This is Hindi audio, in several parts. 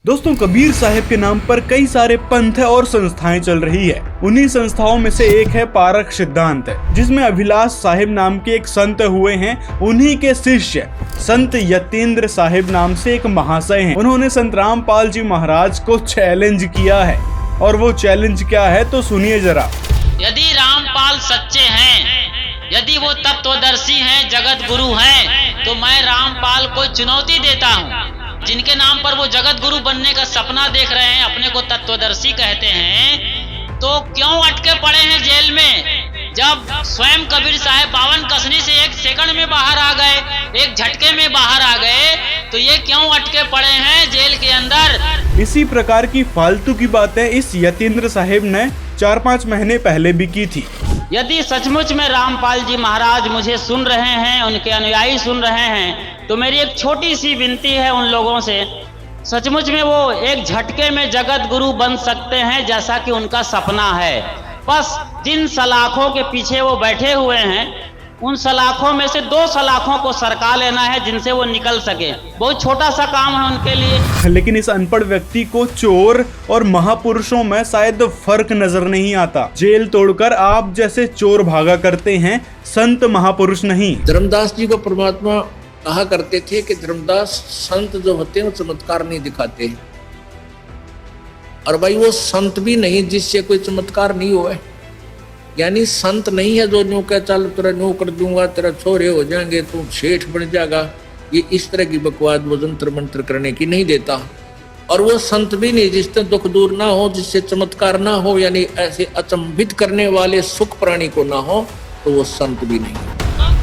दोस्तों, कबीर साहिब के नाम पर कई सारे पंथ और संस्थाएं चल रही है। उन्हीं संस्थाओं में से एक है पारख सिद्धांत, जिसमें अभिलाष साहिब नाम के एक संत हुए हैं। उन्हीं के शिष्य संत यतीन्द्र साहिब नाम से एक महाशय हैं। उन्होंने संत रामपाल जी महाराज को चैलेंज किया है, और वो चैलेंज क्या है तो सुनिए जरा। यदि रामपाल सच्चे हैं, यदि वो तत्वदर्शी हैं, जगत गुरु हैं, तो मैं रामपाल को चुनौती देता हूँ। जिनके नाम पर वो जगत गुरु बनने का सपना देख रहे हैं, अपने को तत्वदर्शी कहते हैं, तो क्यों अटके पड़े हैं जेल में? जब स्वयं कबीर साहब 52 कसनी से 1 सेकंड में बाहर आ गए, एक झटके में बाहर आ गए, तो ये क्यों अटके पड़े हैं जेल के अंदर? इसी प्रकार की फालतू की बातें इस यतीन्द्र साहिब ने 4-5 महीने पहले भी की थी। यदि सचमुच में रामपाल जी महाराज मुझे सुन रहे हैं, उनके अनुयायी सुन रहे हैं, तो मेरी एक छोटी सी विनती है उन लोगों से, सचमुच में वो एक झटके में जगत गुरु बन सकते हैं जैसा कि उनका सपना है। बस जिन सलाखों के पीछे वो बैठे हुए हैं, उन सलाखों में से 2 सलाखों को सरका लेना है जिनसे वो निकल सके। बहुत छोटा सा काम है उनके लिए। लेकिन इस अनपढ़ व्यक्ति को चोर और महापुरुषों में शायद फर्क नजर नहीं आता। जेल तोड़कर आप जैसे चोर भागा करते हैं, संत महापुरुष नहीं। धर्मदास जी को परमात्मा कहा करते थे कि धर्मदास संत जो होते हैं वो चमत्कार नहीं दिखाते, और भाई वो संत भी नहीं जिससे कोई चमत्कार नहीं हुआ है। यानी संत नहीं है जो न्यू कह चल तेरा न्यू कर दूंगा, तेरा छोरे हो जाएंगे, तू सेठ बन जाएगा, ये इस तरह की बकवाद वो जंतर मंत्र करने की नहीं देता। और वो संत भी नहीं जिससे दुख दूर ना हो, जिससे चमत्कार ना हो, यानी ऐसे अचंभित करने वाले सुख प्राणी को ना हो, तो वो संत भी नहीं।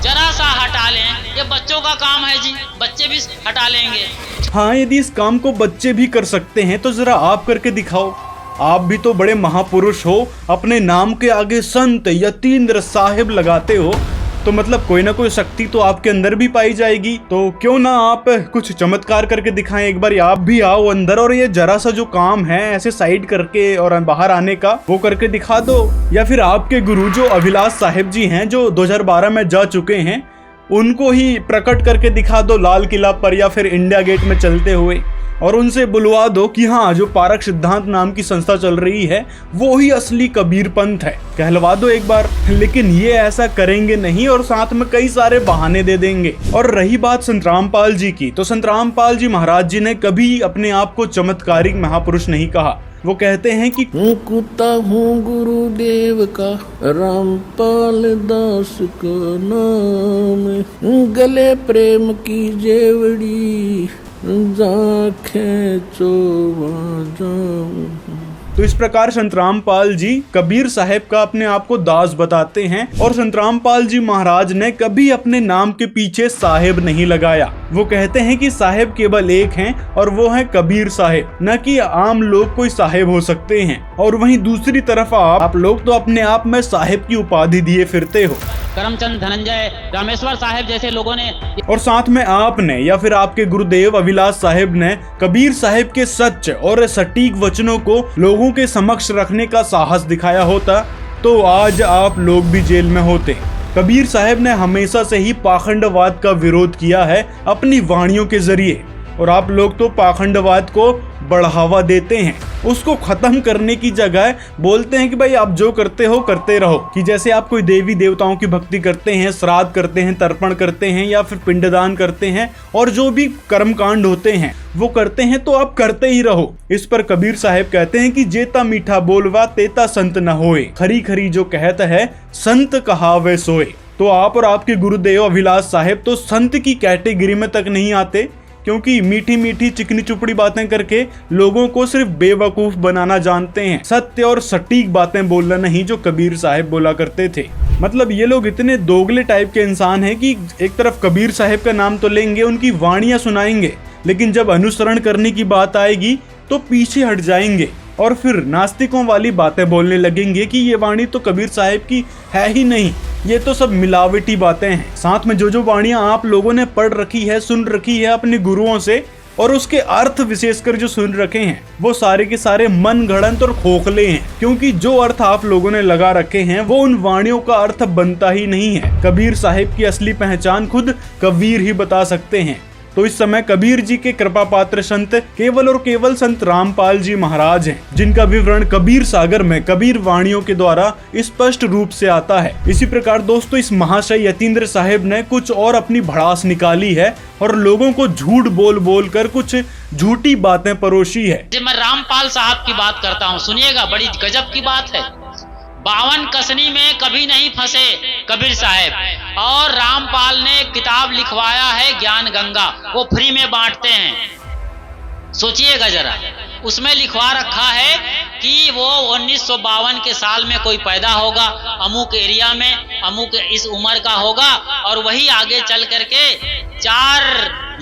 जरा सा हटा लें, ये बच्चों का काम है जी, बच्चे भी हटा लेंगे। हाँ, यदि इस काम को बच्चे भी कर सकते हैं तो जरा आप करके दिखाओ। आप भी तो बड़े महापुरुष हो, अपने नाम के आगे संत यतीन्द्र साहिब लगाते हो, तो मतलब कोई ना कोई शक्ति तो आपके अंदर भी पाई जाएगी। तो क्यों ना आप कुछ चमत्कार करके दिखाएं। एक बार आप भी आओ अंदर, और ये जरा सा जो काम है ऐसे साइड करके और बाहर आने का, वो करके दिखा दो। या फिर आपके गुरु जो अभिलाष साहिब जी हैं, जो 2012 में जा चुके हैं, उनको ही प्रकट करके दिखा दो लाल किला पर या फिर इंडिया गेट में चलते हुए, और उनसे बुलवा दो कि हाँ, जो पारख सिद्धांत नाम की संस्था चल रही है वो ही असली कबीर पंथ है, कहलवा दो एक बार। लेकिन ये ऐसा करेंगे नहीं, और साथ में कई सारे बहाने दे देंगे। और रही बात संत रामपाल जी की, तो संत रामपाल जी महाराज जी ने कभी अपने आप को चमत्कारिक महापुरुष नहीं कहा। वो कहते हैं कि कुत्ता हूँ गुरुदेव का, रामपाल दास का नाम, गले प्रेम की जेवड़ी, तो इस प्रकार संत रामपाल जी कबीर साहब का अपने आप को दास बताते हैं। और संत रामपाल जी महाराज ने कभी अपने नाम के पीछे साहेब नहीं लगाया। वो कहते हैं कि साहेब केवल एक हैं, और वो है कबीर साहेब, न कि आम लोग कोई साहेब हो सकते हैं। और वहीं दूसरी तरफ आप लोग तो अपने आप में साहेब की उपाधि दिए फिरते हो। करमचंद, धनंजय, रामेश्वर साहब जैसे लोगों ने, और साथ में आपने या फिर आपके गुरुदेव अभिलाष साहिब ने कबीर साहिब के सच और सटीक वचनों को लोगों के समक्ष रखने का साहस दिखाया होता, तो आज आप लोग भी जेल में होते। कबीर साहिब ने हमेशा से ही पाखंडवाद का विरोध किया है अपनी वाणियों के जरिए, और आप लोग तो पाखंडवाद को बढ़ावा देते हैं। उसको खत्म करने की जगह बोलते हैं कि भाई आप जो करते हो करते रहो। कि जैसे आप कोई देवी देवताओं की भक्ति करते हैं, श्राद्ध करते हैं, तर्पण करते हैं, या फिर पिंडदान करते हैं, और जो भी कर्मकांड होते हैं वो करते हैं, तो आप करते ही रहो। इस पर कबीर साहब कहते हैं कि जेता मीठा बोलवा तेता संत न होए, खरी खरी जो कहता है संत कहावे सोए। तो आप और आपके गुरुदेव अभिलाष साहब तो संत की कैटेगरी में तक नहीं आते, क्योंकि मीठी मीठी चिकनी चुपड़ी बातें करके लोगों को सिर्फ बेवकूफ बनाना जानते हैं। सत्य और सटीक बातें बोलना नहीं, जो कबीर साहब बोला करते थे। मतलब ये लोग इतने दोगले टाइप के इंसान हैं कि एक तरफ कबीर साहब का नाम तो लेंगे, उनकी वाणियां सुनाएंगे, लेकिन जब अनुसरण करने की बात आएगी तो पीछे हट जाएंगे, और फिर नास्तिकों वाली बातें बोलने लगेंगे कि ये वाणी तो कबीर साहब की है ही नहीं, ये तो सब मिलावटी बातें हैं। साथ में जो वाणियां आप लोगों ने पढ़ रखी है, सुन रखी है अपने गुरुओं से, और उसके अर्थ विशेषकर जो सुन रखे हैं, वो सारे के सारे मन गढ़ंत और खोखले हैं। क्योंकि जो अर्थ आप लोगों ने लगा रखे हैं वो उन वाणियों का अर्थ बनता ही नहीं है। कबीर साहिब की असली पहचान खुद कबीर ही बता सकते हैं। तो इस समय कबीर जी के कृपा पात्र संत केवल और केवल संत रामपाल जी महाराज हैं, जिनका विवरण कबीर सागर में कबीर वाणियों के द्वारा स्पष्ट रूप से आता है। इसी प्रकार दोस्तों इस महाशय यतीन्द्र साहिब ने कुछ और अपनी भड़ास निकाली है और लोगों को झूठ बोल बोल कर कुछ झूठी बातें परोसी है। मैं रामपाल साहब की बात करता हूँ, सुनिएगा, बड़ी गजब की बात है। 52 कसनी में कभी नहीं फंसे कबीर साहब, और रामपाल ने किताब लिखवाया है ज्ञान गंगा, वो फ्री में बांटते हैं। सोचिएगा जरा, उसमें लिखवा रखा है कि वो 1952 के साल में कोई पैदा होगा, अमुक एरिया में, अमुक इस उम्र का होगा, और वही आगे चल करके 4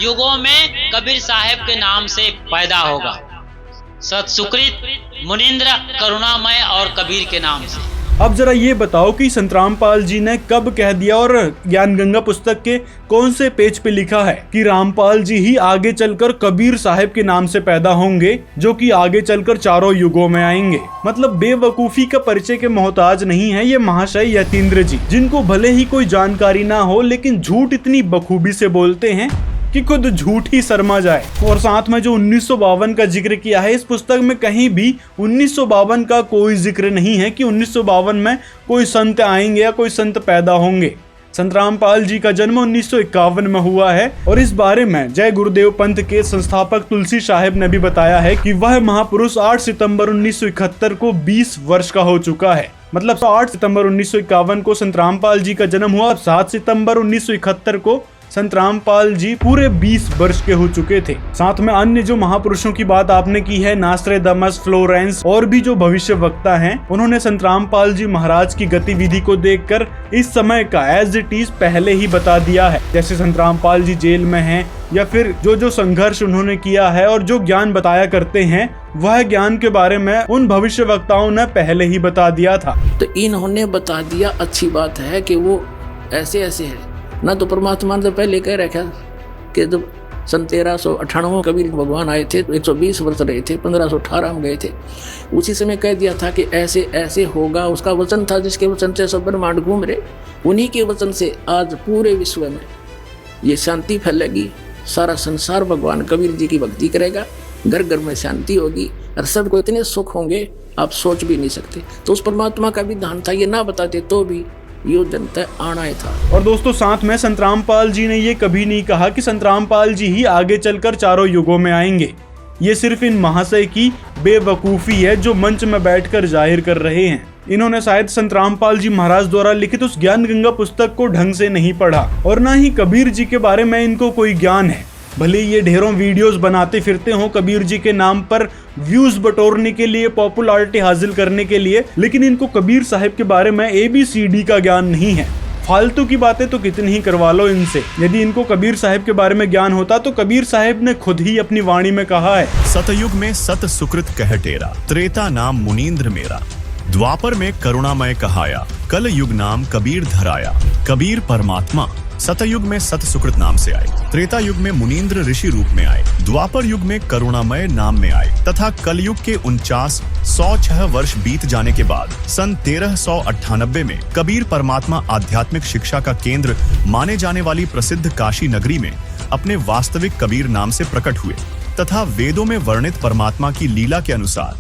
युगों में कबीर साहब के नाम से पैदा होगा। सतसुकृत, मुनींद्र, करुणामय और कबीर के नाम से। अब जरा ये बताओ कि संत रामपाल जी ने कब कह दिया और ज्ञान गंगा पुस्तक के कौन से पेज पे लिखा है कि रामपाल जी ही आगे चलकर कबीर साहब के नाम से पैदा होंगे, जो कि आगे चलकर 4 युगों में आएंगे। मतलब बेवकूफी का परिचय के मोहताज नहीं है ये महाशय यतीन्द्र जी, जिनको भले ही कोई जानकारी ना हो लेकिन झूठ इतनी बखूबी से बोलते हैं कि खुद झूठ ही शर्मा जाए। और साथ में जो 1952 का जिक्र किया है इस पुस्तक में, कहीं भी 1952 का कोई जिक्र नहीं है कि 1952 में कोई संत आएंगे या कोई संत पैदा होंगे। संत रामपाल जी का जन्म 1951 में हुआ है और इस बारे में जय गुरुदेव पंथ के संस्थापक तुलसी साहिब ने भी बताया है कि वह महापुरुष 8 सितंबर 1971 को 20 वर्ष का हो चुका है। मतलब 8 सितंबर 1951 को संत रामपाल जी का जन्म हुआ, 7 सितंबर 1971 को संत रामपाल जी पूरे 20 वर्ष के हो चुके थे। साथ में अन्य जो महापुरुषों की बात आपने की है, नास्ट्रेदामस, फ्लोरेंस और भी जो भविष्य वक्ता हैं, उन्होंने संत रामपाल जी महाराज की गतिविधि को देखकर इस समय का एज इट इज पहले ही बता दिया है। जैसे संत रामपाल जी जेल में हैं या फिर जो संघर्ष उन्होंने किया है और जो ज्ञान बताया करते हैं, वह ज्ञान के बारे में उन भविष्य वक्ताओं ने पहले ही बता दिया था। तो इन्होंने बता दिया, अच्छी बात है कि वो ऐसे ऐसे है ना। तो परमात्मा ने पहले कह रखा कि जब सन 1398 कबीर भगवान आए थे, 120 वर्ष रहे थे, 1518 में गए थे, उसी समय कह दिया था कि ऐसे ऐसे होगा। उसका वचन था जिसके वचन से सब ब्रह्मांड घूम रहे, उन्हीं के वचन से आज पूरे विश्व में ये शांति फैलेगी। सारा संसार भगवान कबीर जी की भक्ति करेगा, घर घर में शांति होगी और सबको इतने सुख होंगे आप सोच भी नहीं सकते। तो उस परमात्मा का विधान था, ये ना बताते तो भी यो जनता आना ही था। और दोस्तों साथ में संत रामपाल जी ने ये कभी नहीं कहा कि संत रामपाल जी ही आगे चलकर 4 युगों में आएंगे। ये सिर्फ इन महाशय की बेवकूफी है जो मंच में बैठकर जाहिर कर रहे हैं। इन्होंने शायद संत रामपाल जी महाराज द्वारा लिखित उस ज्ञान गंगा पुस्तक को ढंग से नहीं पढ़ा और ना ही कबीर जी के बारे में इनको कोई ज्ञान है। भले ये ढेरों वीडियोस बनाते फिरते हों कबीर जी के नाम पर व्यूज बटोरने के लिए, पॉपुलैरिटी हासिल करने के लिए, लेकिन इनको कबीर साहब के बारे में ABCD का ज्ञान नहीं है। फालतू की बातें तो कितनी ही करवा लो इनसे। यदि इनको कबीर साहब के बारे में ज्ञान होता तो कबीर साहब ने खुद ही अपनी वाणी में कहा है, सतयुग में सत सुकृत कह टेरा, त्रेता नाम मुनींद्र मेरा, द्वापर में करुणामय कहाया, कल युग नाम कबीर धराया। कबीर परमात्मा सतयुग में सत सुकृत नाम से आए, त्रेता युग में मुनींद्र ऋषि रूप में आए, द्वापर युग में करुणामय नाम में आए तथा कलयुग के 49,106 वर्ष बीत जाने के बाद सन 1398 में कबीर परमात्मा आध्यात्मिक शिक्षा का केंद्र माने जाने वाली प्रसिद्ध काशी नगरी में अपने वास्तविक कबीर नाम से प्रकट हुए तथा वेदों में वर्णित परमात्मा की लीला के अनुसार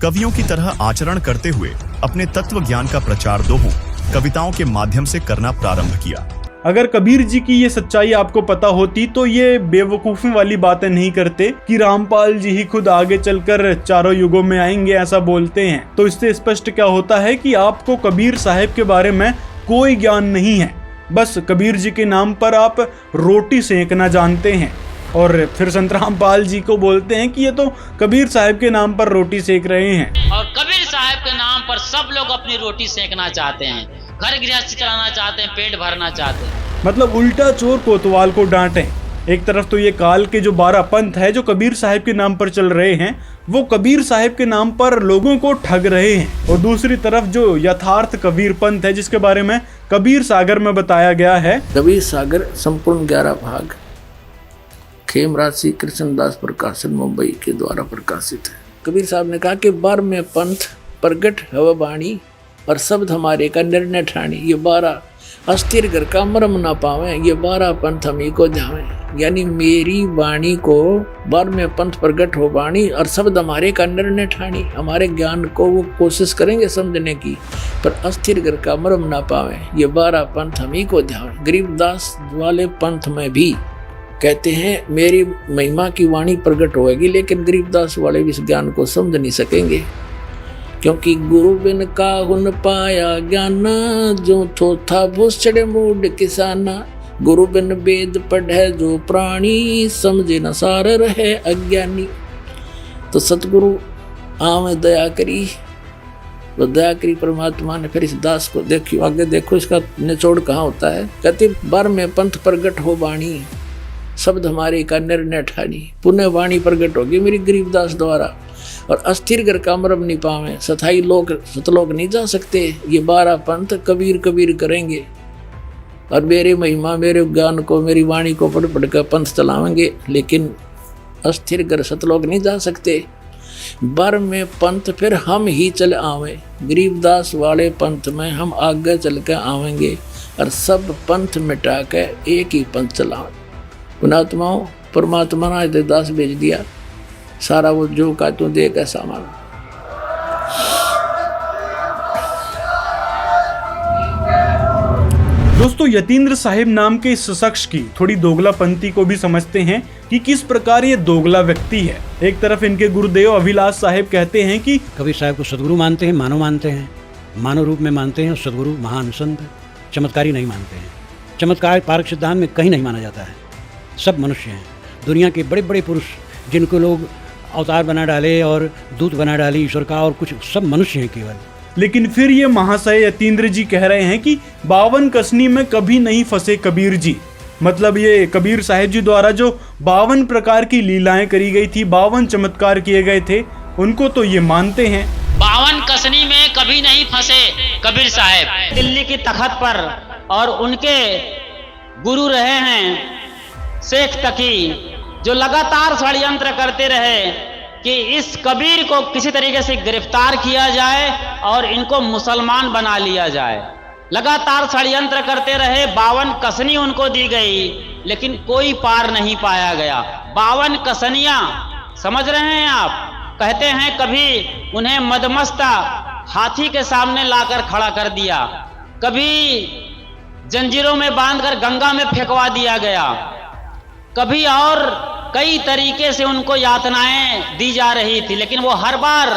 कवियों की तरह आचरण करते हुए अपने तत्व ज्ञान का प्रचार दोहों कविताओं के माध्यम से करना प्रारंभ किया। अगर कबीर जी की ये सच्चाई आपको पता होती तो ये बेवकूफी वाली बातें नहीं करते कि रामपाल जी ही खुद आगे चलकर 4 युगों में आएंगे ऐसा बोलते हैं। तो इससे स्पष्ट क्या होता है कि आपको कबीर साहब के बारे में कोई ज्ञान नहीं है, बस कबीर जी के नाम पर आप रोटी सेकना जानते हैं और फिर संत रामपाल जी को बोलते हैं कि ये तो कबीर साहब के नाम पर रोटी सेक रहे हैं। और कबीर साहब के नाम पर सब लोग अपनी रोटी सेकना चाहते हैं, घर गृहस्थी चलाना चाहते हैं, पेट भरना चाहते हैं। मतलब उल्टा चोर कोतवाल को डांटे। एक तरफ तो ये काल के जो 12 पंथ है जो कबीर साहब के नाम पर चल रहे हैं, वो कबीर साहब के नाम पर लोगों को ठग रहे हैं, और दूसरी तरफ जो यथार्थ कबीर पंथ है जिसके बारे में कबीर सागर में बताया गया है। कबीर सागर संपूर्ण 11 भाग खेमराज श्री कृष्णदास प्रकाशन मुंबई के द्वारा प्रकाशित है। कबीर साहब ने कहा कि 12वें पंथ प्रगट हव वाणी और शब्द हमारे का निर्णय ठाणी। ये 12 अस्थिर घर का मरम ना पावे, ये 12 पंथ हम ही को जावे। यानी मेरी वाणी को बार में पंथ प्रगट हो वाणी और शब्द हमारे का निर्णय ठानी। हमारे ज्ञान को वो कोशिश करेंगे समझने की, पर अस्थिर घर का मरम ना पावे। ये 12 पंथ हम ही को ध्यान। गरीबदास वाले पंथ में भी कहते हैं मेरी महिमा की वाणी प्रकट होगी, लेकिन गरीबदास वाले भी इस ज्ञान को समझ नहीं सकेंगे, क्योंकि गुरु बिन काहुन पाया ज्ञान, जो थो था भूषण मूड किसाना। गुरु बिन वेद पढ़े जो प्राणी, समझे न सार रहे अज्ञानी। तो सतगुरु आवे दया करी, तो दया करी परमात्मा ने। फिर इस दास को देखियो, आगे देखो इसका निचोड़ कहाँ होता है। कहते बार में पंथ प्रगट हो वाणी, शब्द हमारे का निर्णय ठानी। पुण्य वाणी प्रगट होगी मेरी गरीबदास द्वारा, और अस्थिर घर का मरम नहीं पावे। सथाई लोग सतलोक नहीं जा सकते। ये 12 पंथ कबीर कबीर करेंगे, और मेरी महिमा मेरे ज्ञान को मेरी वाणी को पढ़ पढ़ कर पंथ चलावेंगे, लेकिन अस्थिर घर सतलोक नहीं जा सकते। बर में पंथ फिर हम ही चल आवे। गरीबदास वाले पंथ में हम आगे चल कर आवेंगे, और सब पंथ मिटा के एक ही पंथ चलावें। पुणात्माओं, परमात्मा ने दास भेज दिया, सारा वो जो का तू दे का सामान। दोस्तों, यतीन्द्र साहिब नाम के इस शख्स की थोड़ी दोगलापंथी को भी समझते हैं कि किस प्रकार ये दोगला व्यक्ति है। एक तरफ इनके गुरुदेव अभिलाष साहिब कहते हैं कि कबीर साहब को सदगुरु मानते हैं, मानव मानते हैं, मानव रूप में मानते हैं, और सदगुरु महान संत, चमत्कारी नहीं मानते हैं। चमत्कार पारक सिद्धांत में कहीं नहीं माना जाता है। सब मनुष्य हैं। दुनिया के बड़े बड़े पुरुष जिनको लोग अवतार बना डाले और दूत बना डाले ईश्वर का, और कुछ सब मनुष्य हैं केवल। लेकिन फिर ये महाशय यतीन्द्र जी कह रहे हैं कि 52 कसनी में कभी नहीं फंसे कबीर जी। मतलब ये कबीर साहिब जी द्वारा जो 52 प्रकार की लीलाएं करी गई थी, 52 चमत्कार किए गए थे, उनको तो ये मानते हैं। 52 कसनी में कभी नहीं फंसे कबीर साहब। दिल्ली की तख्त पर, और उनके गुरु रहे हैं शेख तकी, जो लगातार षड्यंत्र करते रहे कि इस कबीर को किसी तरीके से गिरफ्तार किया जाए और इनको मुसलमान बना लिया जाए। लगातार षड्यंत्र करते रहे। 52 कसनी उनको दी गई, लेकिन कोई पार नहीं पाया गया। 52 कसनियां, समझ रहे हैं आप। कहते हैं कभी उन्हें मदमस्ता हाथी के सामने लाकर खड़ा कर दिया, कभी जंजीरों में बांधकर गंगा में फेंकवा दिया गया, कभी और कई तरीके से उनको यातनाएं दी जा रही थी, लेकिन वो हर बार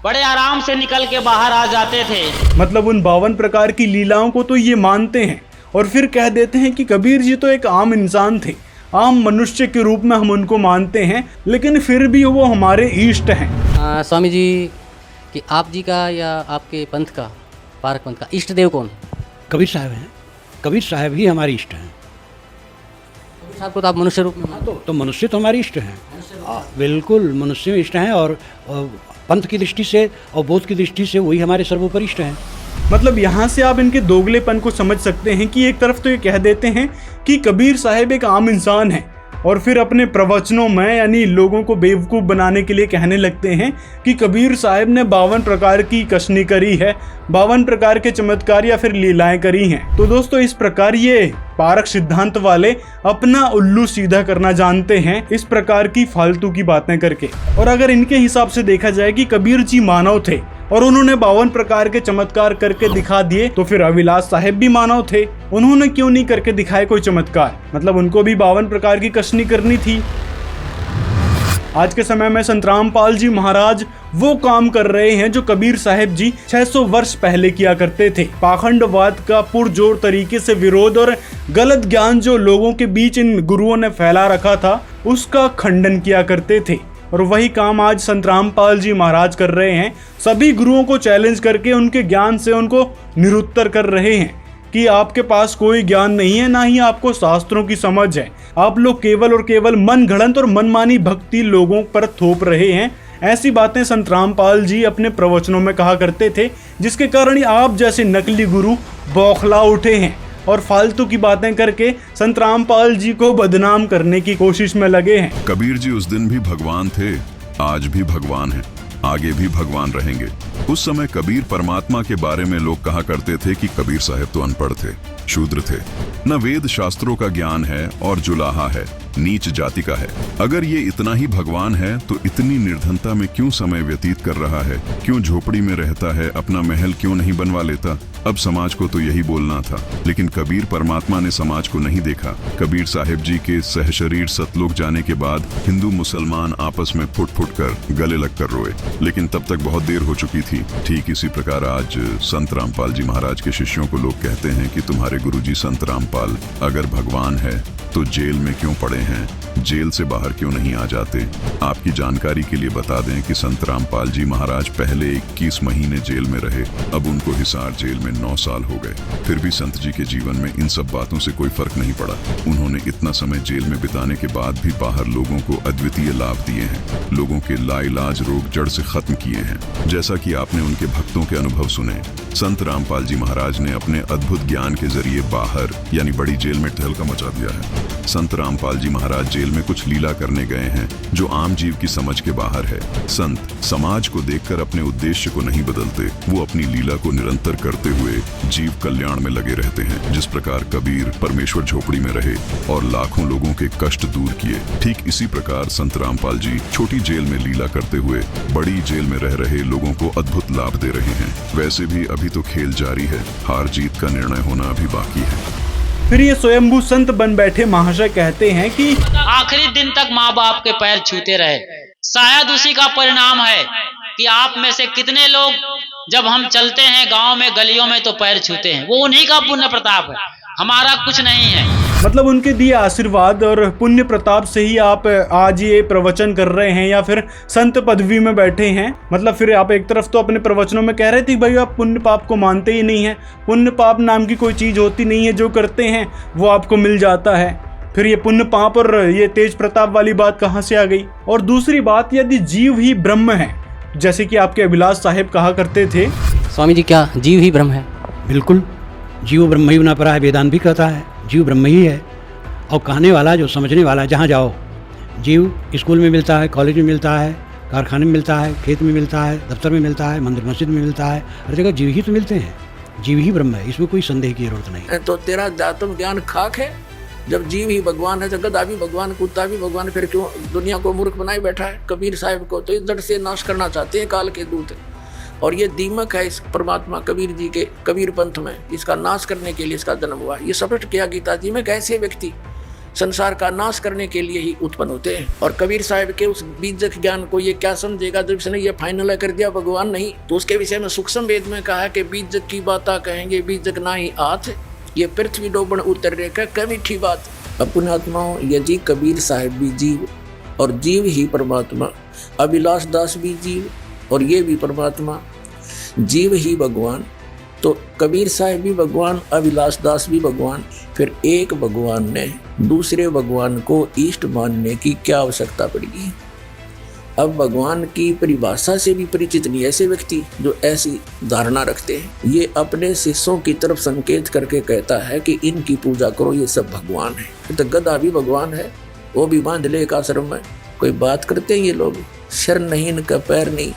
बड़े आराम से निकल के बाहर आ जाते थे। मतलब उन 52 प्रकार की लीलाओं को तो ये मानते हैं, और फिर कह देते हैं कि कबीर जी तो एक आम इंसान थे, आम मनुष्य के रूप में हम उनको मानते हैं, लेकिन फिर भी वो हमारे इष्ट हैं। स्वामी जी कि आप जी का या आपके पंथ का, पारक पंथ का इष्ट देव कौन? कबीर साहब हैं। कबीर साहब ही हमारे इष्ट हैं। साहब को तो आप मनुष्य रूप में तो मनुष्य तो हमारे इष्ट हैं। बिल्कुल मनुष्य इष्ट हैं, और पंथ की दृष्टि से और बोध की दृष्टि से वही हमारे सर्वोपरि इष्ट हैं। मतलब यहाँ से आप इनके दोगलेपन को समझ सकते हैं कि एक तरफ तो ये कह देते हैं कि कबीर साहिब एक आम इंसान है, और फिर अपने प्रवचनों में यानी लोगों को बेवकूफ़ बनाने के लिए कहने लगते हैं कि कबीर साहिब ने 52 प्रकार की कसनी करी है, 52 प्रकार के चमत्कार या फिर लीलाएं करी हैं। तो दोस्तों, इस प्रकार ये पारक सिद्धांत वाले अपना उल्लू सीधा करना जानते हैं इस प्रकार की फालतू की बातें करके। और अगर इनके हिसाब से देखा जाए कि कबीर जी मानव थे और उन्होंने 52 प्रकार के चमत्कार करके दिखा दिए, तो फिर अभिलाष साहिब भी मानव थे, उन्होंने क्यों नहीं करके दिखाए कोई चमत्कार? मतलब उनको भी 52 प्रकार की कसनी करनी थी। आज के समय में संत रामपाल जी महाराज वो काम कर रहे हैं जो कबीर साहिब जी 600 वर्ष पहले किया करते थे। पाखंडवाद का पुरजोर तरीके से विरोध और गलत ज्ञान जो लोगों के बीच इन गुरुओं ने फैला रखा था, उसका खंडन किया करते थे। और वही काम आज संत रामपाल जी महाराज कर रहे हैं। सभी गुरुओं को चैलेंज करके उनके ज्ञान से उनको निरुत्तर कर रहे हैं कि आपके पास कोई ज्ञान नहीं है, ना ही आपको शास्त्रों की समझ है। आप लोग केवल और केवल मन घड़ंत और मनमानी भक्ति लोगों पर थोप रहे हैं। ऐसी बातें संत रामपाल जी अपने प्रवचनों में कहा करते थे, जिसके कारण आप जैसे नकली गुरु बौखला उठे हैं और फालतू की बातें करके संत रामपाल जी को बदनाम करने की कोशिश में लगे हैं। कबीर जी उस दिन भी भगवान थे, आज भी भगवान हैं, आगे भी भगवान रहेंगे। उस समय कबीर परमात्मा के बारे में लोग कहा करते थे कि कबीर साहब तो अनपढ़ थे, शूद्र थे, न वेद शास्त्रों का ज्ञान है और जुलाहा है। नीच जाति का है। अगर ये इतना ही भगवान है तो इतनी निर्धनता में क्यों समय व्यतीत कर रहा है? क्यों झोपड़ी में रहता है? अपना महल क्यों नहीं बनवा लेता? अब समाज को तो यही बोलना था, लेकिन कबीर परमात्मा ने समाज को नहीं देखा। कबीर साहिब जी के सहशरीर सतलोक जाने के बाद हिंदू मुसलमान आपस में फुट फुट कर गले लगकर रोए, लेकिन तब तक बहुत देर हो चुकी थी। ठीक इसी प्रकार आज संत रामपाल जी महाराज के शिष्यों को लोग कहते हैं कि तुम्हारे गुरुजी संत रामपाल अगर भगवान है तो जेल में क्यों पड़े हैं? जेल से बाहर क्यों नहीं आ जाते? आपकी जानकारी के लिए बता दें कि संत रामपाल जी महाराज पहले 21 महीने जेल में रहे, अब उनको हिसार जेल में 9 साल हो गए। फिर भी संत जी के जीवन में इन सब बातों से कोई फर्क नहीं पड़ा। उन्होंने इतना समय जेल में बिताने के बाद भी बाहर लोगों को अद्वितीय लाभ दिए हैं, लोगों के लाइलाज रोग जड़ से खत्म किए हैं। जैसा कि आपने उनके भक्तों के अनुभव सुने, संत रामपाल जी महाराज ने अपने अद्भुत ज्ञान के जरिए बाहर यानी बड़ी जेल में तहलका मचा दिया है। संत रामपाल जी महाराज जेल में कुछ लीला करने गए हैं जो आम जीव की समझ के बाहर है। संत समाज को देखकर अपने उद्देश्य को नहीं बदलते, वो अपनी लीला को निरंतर करते हुए जीव कल्याण में लगे रहते हैं। जिस प्रकार कबीर परमेश्वर झोपड़ी में रहे और लाखों लोगों के कष्ट दूर किए, ठीक इसी प्रकार संत रामपाल जी छोटी जेल में लीला करते हुए बड़ी जेल में रह रहे लोगों को अद्भुत लाभ दे रहे हैं। वैसे भी अभी तो खेल जारी है, हार जीत का निर्णय होना अभी बाकी है। फिर ये स्वयंभू संत बन बैठे महाशय कहते हैं कि आखिरी दिन तक माँ बाप के पैर छूते रहे। शायद उसी का परिणाम है कि आप में से कितने लोग जब हम चलते हैं गांव में गलियों में तो पैर छूते हैं। वो उन्हीं का पुण्य प्रताप है, हमारा कुछ नहीं है। मतलब उनके दिए आशीर्वाद और पुण्य प्रताप से ही आप आज ये प्रवचन कर रहे हैं या फिर संत पदवी में बैठे हैं। मतलब फिर आप एक तरफ तो अपने प्रवचनों में कह रहे थे भाई आप पुण्य पाप को मानते ही नहीं है, पुण्य पाप नाम की कोई चीज होती नहीं है, जो करते हैं वो आपको मिल जाता है। फिर ये पुण्य पाप और ये तेज प्रताप वाली बात कहाँ से आ गई? और दूसरी बात, यदि जीव ही ब्रह्म है, जैसे कि आपके अभिलाष साहिब कहा करते थे। स्वामी जी, क्या जीव ही ब्रह्म है? बिल्कुल, जीव ब्रह्म ही बना पड़ा है। वेदांत भी कहता है जीव ब्रह्म ही है। और कहने वाला जो समझने वाला, जहाँ जाओ जीव स्कूल में मिलता है, कॉलेज में मिलता है, कारखाने में मिलता है, खेत में मिलता है, दफ्तर में मिलता है, मंदिर मस्जिद में मिलता है, हर जगह जीव ही तो मिलते हैं। जीव ही ब्रह्म है, इसमें कोई संदेह की जरूरत नहीं। तो तेरा आत्म ज्ञान खाक है। जब जीव ही भगवान है तो गधा भी भगवान, कुत्ता भी भगवान, फिर क्यों दुनिया को मूर्ख बनाए बैठा है? कबीर साहिब को तो इस से नाश करना चाहते हैं काल के दूत। और ये दीमक है इस परमात्मा कबीर जी के कबीर पंथ में, इसका नाश करने के लिए इसका जन्म हुआ। ये स्पष्ट किया गीता जी में, कैसे व्यक्ति संसार का नाश करने के लिए ही उत्पन्न होते हैं। और कबीर साहिब के उस बीजक ज्ञान को ये क्या समझेगा जब इसने ये फाइनल कर दिया भगवान नहीं, तो उसके विषय में सूक्ष्म वेद में कहा कि बीजक की बात कहेंगे बीजक ना ही आथ, ये पृथ्वी डोबन उतर रेखा कमीठी बात। पुण्यात्माओं, यदि कबीर साहिब भी जीव और जीव ही परमात्मा, अभिलाष दास भी जीव और ये भी परमात्मा, जीव ही भगवान, तो कबीर साहिब भी भगवान, अभिलाष दास भी भगवान। फिर एक भगवान ने दूसरे भगवान को इष्ट मानने की क्या आवश्यकता पड़ेगी? अब भगवान की परिभाषा से भी परिचित नहीं ऐसे व्यक्ति जो ऐसी धारणा रखते हैं। ये अपने शिष्यों की तरफ संकेत करके कहता है कि इनकी पूजा करो, ये सब भगवान है। तो गधा भी भगवान है, वो भी बांध ले एक आश्रम में। कोई बात करते हैं ये लोग, शर नहीं इनका पैर नहीं,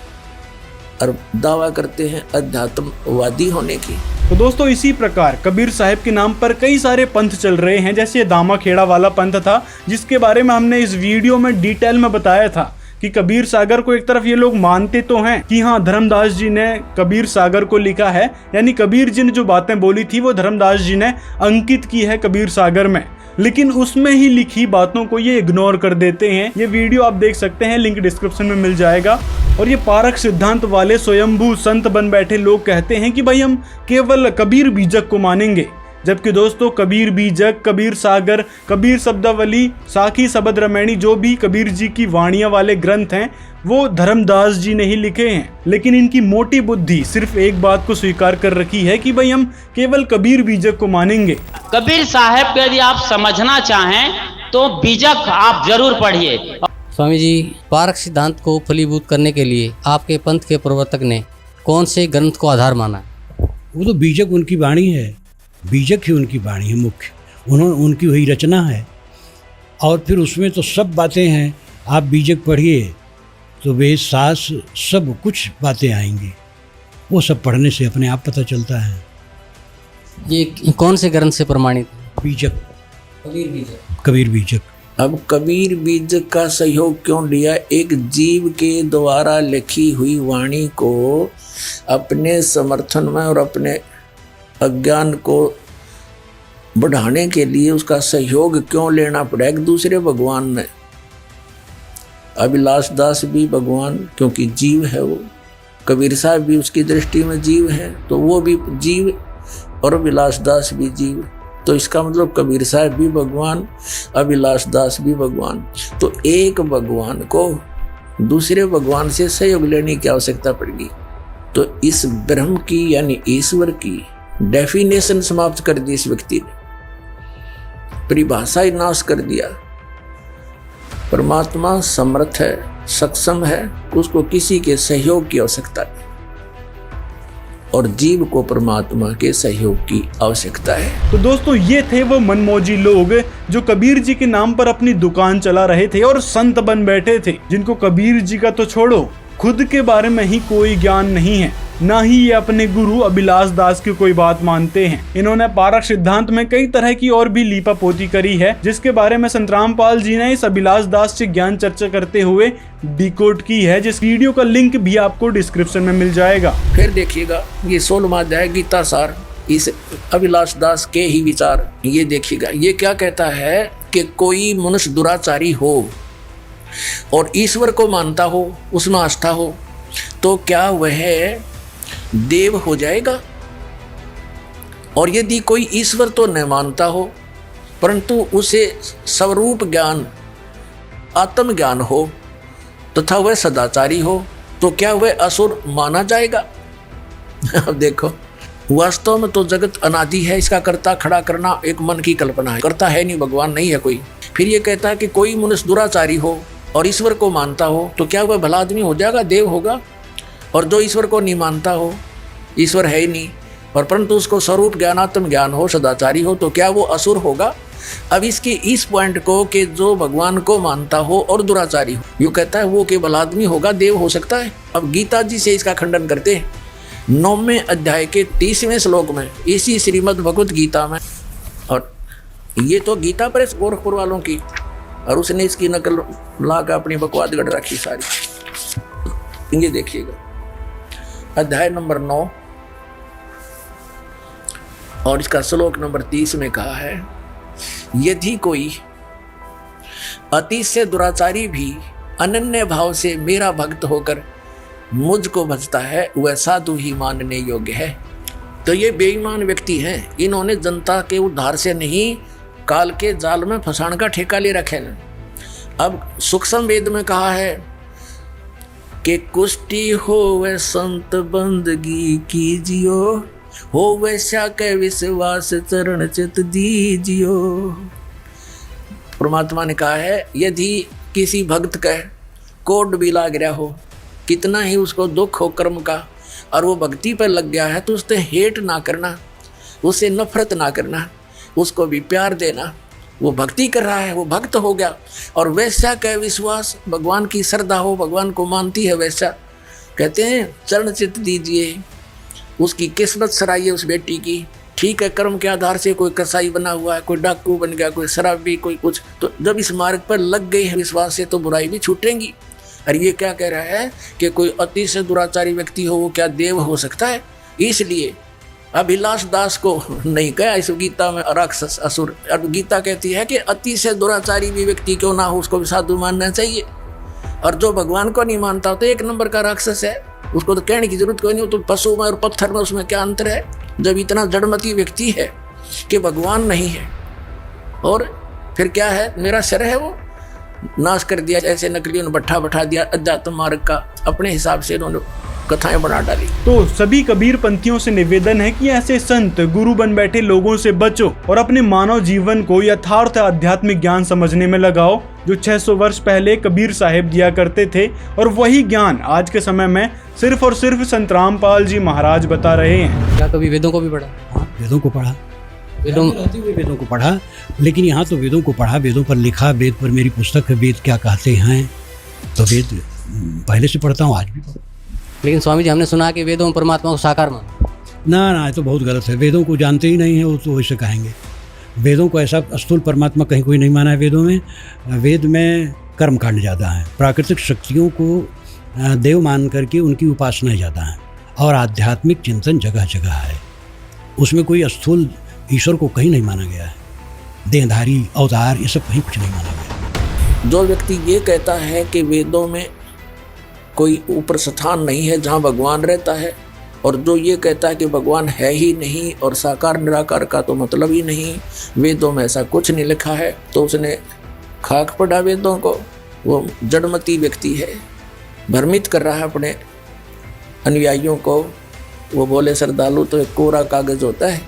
और दावा करते हैं अध्यात्मवादी होने की। तो दोस्तों इसी प्रकार कबीर साहिब के नाम पर कई सारे पंथ चल रहे हैं। जैसे ये दामा खेड़ा वाला पंथ था, जिसके बारे में हमने इस वीडियो में डिटेल में बताया था कि कबीर सागर को एक तरफ ये लोग मानते तो हैं कि हाँ धर्मदास जी ने कबीर सागर को लिखा है, यानी कबीर जी ने जो बातें बोली थी वो धर्मदास जी ने अंकित की है कबीर सागर में, लेकिन उसमें ही लिखी बातों को ये इग्नोर कर देते हैं। ये वीडियो आप देख सकते हैं, लिंक डिस्क्रिप्शन में मिल जाएगा। और ये पारक सिद्धांत वाले स्वयंभू संत बन बैठे लोग कहते हैं कि भाई हम केवल कबीर बीजक को मानेंगे, जबकि दोस्तों कबीर बीजक, कबीर सागर, कबीर शब्दावली, साखी शब्द रमैणी, जो भी कबीर जी की वाणियां वाले ग्रंथ हैं वो धर्मदास जी ने ही लिखे हैं। लेकिन इनकी मोटी बुद्धि सिर्फ एक बात को स्वीकार कर रखी है कि भाई हम केवल कबीर बीजक को मानेंगे। कबीर साहब को यदि आप समझना चाहें तो बीजक आप जरूर पढ़िए। स्वामी जी, पारक सिद्धांत को फलीभूत करने के लिए आपके पंथ के प्रवर्तक ने कौन से ग्रंथ को आधार माना? वो तो बीजक उनकी वाणी है, बीजक ही उनकी वाणी है मुख्य, उनकी वही रचना है। और फिर उसमें तो सब बातें हैं, आप बीजक पढ़िए तो वेद शास्त्र सब कुछ बातें आएंगी, वो सब पढ़ने से अपने आप पता चलता है। ये कौन से ग्रंथ से प्रमाणित? बीजक, कबीर बीजक। कबीर बीजक। अब कबीर बीज का सहयोग क्यों लिया? एक जीव के द्वारा लिखी हुई वाणी को अपने समर्थन में और अपने अज्ञान को बढ़ाने के लिए उसका सहयोग क्यों लेना पड़ा? एक दूसरे भगवान में अभिलाष दास भी भगवान, क्योंकि जीव है वो, कबीर साहब भी उसकी दृष्टि में जीव है, तो वो भी जीव और अभिलाष दास भी जीव। तो इसका मतलब कबीर साहब भी भगवान, अभिलाष दास भी भगवान। तो एक भगवान को दूसरे भगवान से सहयोग लेने की आवश्यकता पड़ेगी। तो इस ब्रह्म की यानी ईश्वर की डेफिनेशन समाप्त कर दी इस व्यक्ति ने, परिभाषा ही नाश कर दिया। परमात्मा समर्थ है, सक्षम है, उसको किसी के सहयोग की आवश्यकता नहीं, और जीव को परमात्मा के सहयोग की आवश्यकता है। तो दोस्तों ये थे वो मनमौजी लोग जो कबीर जी के नाम पर अपनी दुकान चला रहे थे और संत बन बैठे थे, जिनको कबीर जी का तो छोड़ो खुद के बारे में ही कोई ज्ञान नहीं है, ना ही ये अपने गुरु अभिलाष दास की कोई बात मानते हैं। इन्होंने पारक सिद्धांत में कई तरह की और भी लीपापोती करी है, जिसके बारे में संत रामपाल जी ने इस अभिलाष दास से ज्ञान चर्चा करते हुए डिकोड की है, जिस वीडियो का लिंक भी आपको डिस्क्रिप्शन में मिल जाएगा। फिर देखिएगा ये 16वां अध्याय गीता सार, इस अभिलाष दास के ही विचार। ये देखिएगा ये क्या कहता है कि कोई मनुष्य दुराचारी हो और ईश्वर को मानता हो, उसमें आस्था हो, तो क्या वह देव हो जाएगा? और यदि कोई ईश्वर तो नहीं मानता हो परंतु उसे स्वरूप ज्ञान, आत्म ज्ञान हो तथा वह सदाचारी हो, तो क्या वह असुर माना जाएगा? अब देखो, वास्तव में तो जगत अनादि है, इसका कर्ता खड़ा करना एक मन की कल्पना है, कर्ता है नहीं, भगवान नहीं है कोई। फिर ये कहता है कि कोई मनुष्य दुराचारी हो और ईश्वर को मानता हो, तो क्या वह भला आदमी हो जाएगा, देव होगा? और जो ईश्वर को नहीं मानता हो, ईश्वर है ही नहीं, और परंतु उसको स्वरूप ज्ञानात्म ज्ञान हो, सदाचारी हो, तो क्या वो असुर होगा? अब इसके इस पॉइंट को कि जो भगवान को मानता हो और दुराचारी हो, यूँ कहता है वो केवल आदमी होगा, देव हो सकता है? अब गीता जी से इसका खंडन करते हैं 9वें अध्याय के 30वें श्लोक में, इसी श्रीमद् भगवत गीता में। और ये तो गीता प्रेस गोरखपुर वालों की, और उसने इसकी नकल ला कर अपनी बकवाद गढ़ रखी सारी। ये देखिएगा अध्याय नंबर 9 और इसका श्लोक नंबर 30 में कहा है, यदि कोई अति से दुराचारी भी अनन्य भाव से मेरा भक्त होकर मुझको भजता है, वह साधु ही मानने योग्य है। तो ये बेईमान व्यक्ति हैं, इन्होंने जनता के उद्धार से नहीं काल के जाल में फंसाने का ठेका ले रखे न। अब सूक्ष्म वेद में कहा है कि कुष्टि हो वह संत बंदगी कीजियो, हो वैसा के विश्वास चरण चित दीजियो। परमात्मा ने कहा है यदि किसी भक्त का कोड भी लाग रहा हो, कितना ही उसको दुख हो कर्म का, और वो भक्ति पर लग गया है, तो उससे हेट ना करना, उससे नफरत ना करना, उसको भी प्यार देना। वो भक्ति कर रहा है, वो भक्त हो गया, और वैसा का विश्वास, भगवान की श्रद्धा हो, भगवान को मानती है, वैसा कहते हैं चरण चित दीजिए। उसकी किस्मत सराइए उस बेटी की, ठीक है, कर्म के आधार से कोई कसाई बना हुआ है, कोई डाकू बन गया, कोई शराबी, कोई कुछ, तो जब इस मार्ग पर लग गई है विश्वास से, तो बुराई भी छूटेंगी। और ये क्या कह रहा है कि कोई अति से दुराचारी व्यक्ति हो, वो क्या देव हो सकता है? इसलिए अभिलाष दास को नहीं कहा इस गीता में राक्षस असुर। अब गीता कहती है कि अति से दुराचारी भी व्यक्ति क्यों ना हो, उसको भी साधु मानना चाहिए। और जो भगवान को नहीं मानता तो एक नंबर का राक्षस है, उसको तो कहने की जरूरत कोई नहीं। तो पशु में और पत्थर में उसमें क्या अंतर है? जब इतना जड़मती व्यक्ति है कि भगवान नहीं है, और फिर क्या है, मेरा शर है वो नाश कर दिया। ऐसे नकलियों ने बैठा दिया अध्यात्म मार्ग का, अपने हिसाब से उन्होंने कथाएं बना डाली। तो सभी कबीर पंथियों से निवेदन है कि ऐसे संत गुरु बन बैठे लोगों से बचो और अपने मानव जीवन को यथार्थ आध्यात्मिक ज्ञान समझने में लगाओ, जो 600 वर्ष पहले कबीर साहिब दिया करते थे। और वही ज्ञान आज के समय में सिर्फ और सिर्फ संत रामपाल जी महाराज बता रहे हैं। क्या कभी वेदों को भी पढ़ा? हाँ, वेदों को पढ़ा, वेदों को पढ़ा, लेकिन यहाँ तो वेदों को पढ़ा, वेदों पर लिखा, वेद पर मेरी पुस्तक है, वेद क्या कहते हैं, तो वेद पहले से पढ़ता हूँ, आज भी पढ़ता। लेकिन स्वामी जी, हमने सुना कि वेदों में परमात्मा को साकार माना। ना, ये तो बहुत गलत है। वेदों को जानते ही नहीं है वो, तो वैसे कहेंगे। वेदों को ऐसा स्थूल परमात्मा कहीं कोई नहीं माना है वेदों में। वेद में कर्म कांड ज़्यादा है, प्राकृतिक शक्तियों को देव मान करके उनकी उपासना ज़्यादा है, और आध्यात्मिक चिंतन जगह जगह है। उसमें कोई स्थूल ईश्वर को कहीं नहीं माना गया है, देहधारी अवतार ये सब कहीं कुछ नहीं माना गया। जो व्यक्ति ये कहता है कि वेदों में कोई ऊपर स्थान नहीं है जहाँ भगवान रहता है, और जो ये कहता है कि भगवान है ही नहीं और साकार निराकार का तो मतलब ही नहीं, वेदों में ऐसा कुछ नहीं लिखा है, तो उसने खाक पढ़ा वेदों को। वो जड़मती व्यक्ति है, भ्रमित कर रहा है अपने अनुयायियों को। वो बोले श्रद्धालु तो एक कोरा कागज होता है,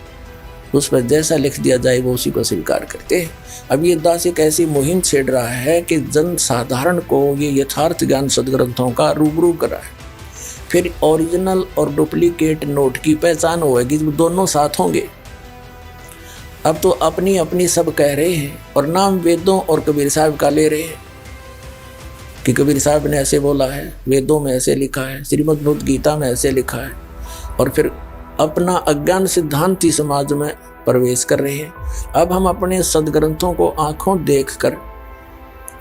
उस पर जैसा लिख दिया जाए वो उसी को स्वीकार करते हैं। अब ये दास एक ऐसी मुहिम छेड़ रहा है कि जन साधारण को ये यथार्थ ज्ञान सदग्रंथों का रूबरू करा है। फिर ओरिजिनल और डुप्लीकेट नोट की पहचान होगी, दोनों साथ होंगे। अब तो अपनी अपनी सब कह रहे हैं और नाम वेदों और कबीर साहब का ले रहे हैं कि कबीर साहब ने ऐसे बोला है, वेदों में ऐसे लिखा है, श्रीमद् भगवद गीता में ऐसे लिखा है, और फिर अपना अज्ञान सिद्धांती समाज में प्रवेश कर रहे हैं। अब हम अपने सदग्रंथों को आंखों देखकर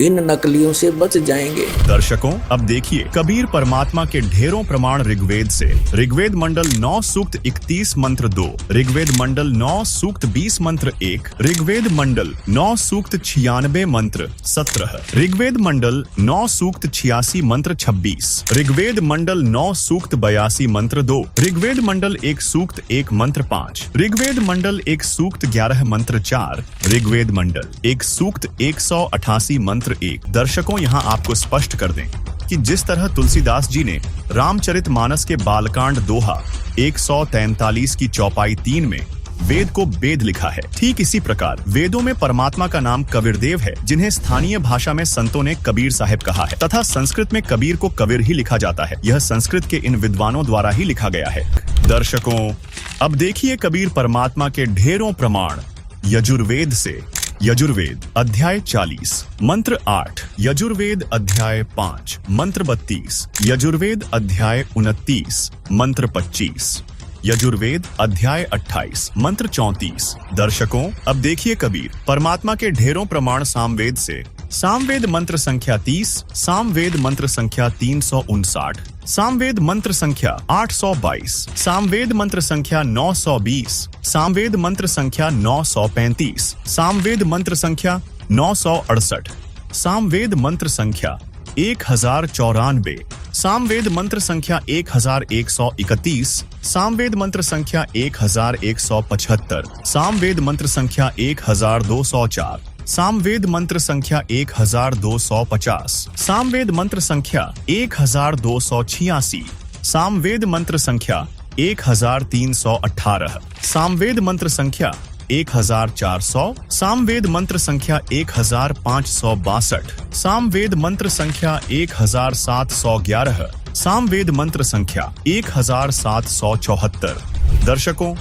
इन नकलियों से बच जाएंगे। दर्शकों, अब देखिए कबीर परमात्मा के ढेरों प्रमाण ऋग्वेद से। ऋग्वेद मंडल 9 सूक्त 31 मंत्र 2, ऋग्वेद मंडल 9 सूक्त 20 मंत्र 1, ऋग्वेद मंडल 9 सूक्त 96 मंत्र 17, ऋग्वेद मंडल 9 सूक्त 86 मंत्र 26, ऋग्वेद मंडल 9 सूक्त 82 मंत्र 2, ऋग्वेद मंडल 1 सूक्त 1 मंत्र 5, ऋग्वेद मंडल 1 सूक्त 11 मंत्र 4, ऋग्वेद मंडल 1 सूक्त 188 मंत्र 1। दर्शकों, यहाँ आपको स्पष्ट कर दें कि जिस तरह तुलसीदास जी ने रामचरितमानस के बालकांड दोहा 143 की चौपाई 3 में वेद को वेद लिखा है, ठीक इसी प्रकार वेदों में परमात्मा का नाम कबीरदेव है, जिन्हें स्थानीय भाषा में संतों ने कबीर साहिब कहा है, तथा संस्कृत में कबीर को कबीर ही लिखा जाता है। यह संस्कृत के इन विद्वानों द्वारा ही लिखा गया है। दर्शकों, अब देखिए कबीर परमात्मा के ढेरों प्रमाण यजुर्वेद से। यजुर्वेद अध्याय 40 मंत्र 8, यजुर्वेद अध्याय 5 मंत्र 32, यजुर्वेद अध्याय 29 मंत्र 25, यजुर्वेद अध्याय 28 मंत्र 34। दर्शकों, अब देखिए कबीर परमात्मा के ढेरों प्रमाण सामवेद से। सामवेद मंत्र संख्या 30, सामवेद मंत्र संख्या 359, सामवेद मंत्र संख्या 822, सामवेद मंत्र संख्या 920, सामवेद मंत्र संख्या 935, सामवेद मंत्र संख्या 968, सामवेद मंत्र संख्या 1094, सामवेद मंत्र संख्या 1131, सामवेद मंत्र संख्या 1175, सामवेद मंत्र संख्या 1204, सामवेद मंत्र संख्या 1250, सामवेद मंत्र संख्या 1286, सामवेद मंत्र संख्या 1318, सामवेद मंत्र संख्या 1400, सामवेद मंत्र संख्या 1562, सामवेद मंत्र संख्या 1711, सामवेद मंत्र संख्या 1774। दर्शकों,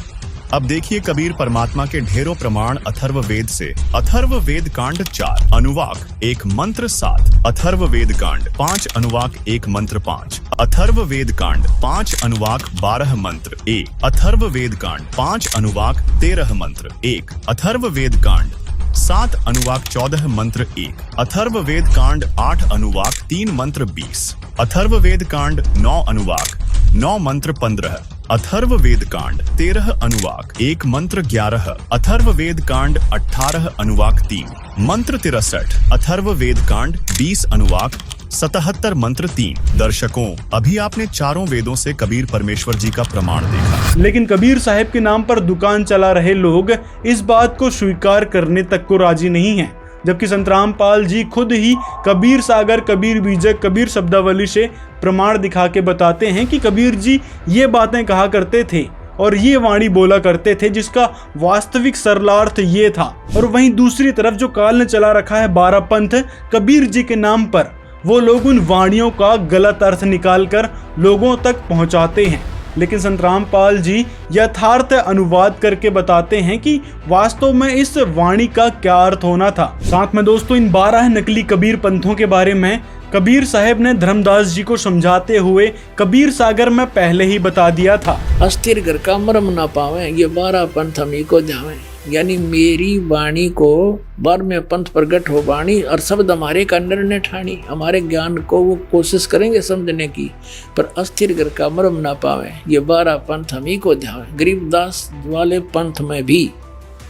अब देखिए कबीर परमात्मा के ढेरों प्रमाण अथर्व वेद से। अथर्व वेद कांड 4 अनुवाक 1 मंत्र 7, अथर्व वेद कांड 5 अनुवाक 1 मंत्र 5, अथर्व वेद कांड 5 अनुवाक 12 मंत्र 1, अथर्व वेद कांड 5 अनुवाक 13 मंत्र 1, अथर्व वेद कांड 7 अनुवाक 14 मंत्र 1, अथर्व वेद कांड 8 अनुवाक 3 मंत्र 20, अथर्व वेद कांड 9 अनुवाक 9 मंत्र 15, अथर्व वेद कांड 13 अनुवाक 1 मंत्र 11, अथर्व वेद कांड 18 अनुवाक 3 मंत्र 63, अथर्व वेद कांड 20 अनुवाक 77 मंत्र 3। दर्शकों, अभी आपने चारों वेदों से कबीर परमेश्वर जी का प्रमाण देखा, लेकिन कबीर साहिब के नाम पर दुकान चला रहे लोग इस बात को स्वीकार करने तक को राजी नहीं हैं, जबकि संत रामपाल जी खुद ही कबीर सागर, कबीर बीजक, कबीर शब्दावली से प्रमाण दिखा के बताते हैं कि कबीर जी ये बातें कहा करते थे और ये वाणी बोला करते थे जिसका वास्तविक सरलार्थ ये था। और वहीं दूसरी तरफ जो काल ने चला रखा है 12 पंथ कबीर जी के नाम पर, वो लोग उन वाणियों का गलत अर्थ निकालकर लोगों तक पहुंचाते हैं। लेकिन संत रामपाल जी यथार्थ अनुवाद करके बताते हैं कि वास्तव में इस वाणी का क्या अर्थ होना था। साथ में दोस्तों, इन 12 नकली कबीर पंथों के बारे में कबीर साहब ने धर्मदास जी को समझाते हुए कबीर सागर में पहले ही बता दिया था। अस्थिर घर का मरम ना पावे, ये 12 पंथ हम ही को जावे। यानी मेरी वाणी को 12वें पंथ प्रगट हो वाणी और शब्द हमारे का निर्णय ठानी। हमारे ज्ञान को वो कोशिश करेंगे समझने की, पर अस्थिर घर का मर्म ना पावे। ये 12 पंथ हम ही को ध्यान। गरीबदास वाले पंथ में भी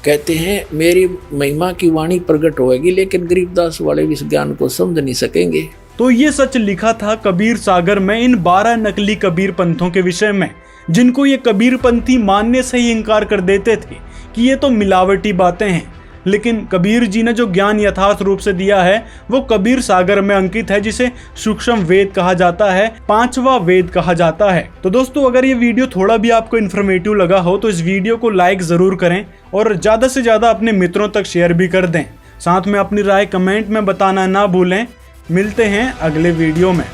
कहते हैं मेरी महिमा की वाणी प्रकट होगी, लेकिन गरीबदास वाले भी इस ज्ञान को समझ नहीं सकेंगे। तो ये सच लिखा था कबीर सागर में इन 12 नकली कबीर पंथों के विषय में, जिनको ये कबीर पंथी मानने से ही इनकार कर देते थे कि ये तो मिलावटी बातें हैं। लेकिन कबीर जी ने जो ज्ञान यथार्थ रूप से दिया है वो कबीर सागर में अंकित है, जिसे सूक्ष्म वेद कहा जाता है, 5वां वेद कहा जाता है। तो दोस्तों, अगर ये वीडियो थोड़ा भी आपको इन्फॉर्मेटिव लगा हो तो इस वीडियो को लाइक जरूर करें और ज़्यादा से ज़्यादा अपने मित्रों तक शेयर भी कर दें। साथ में अपनी राय कमेंट में बताना ना भूलें। मिलते हैं अगले वीडियो में।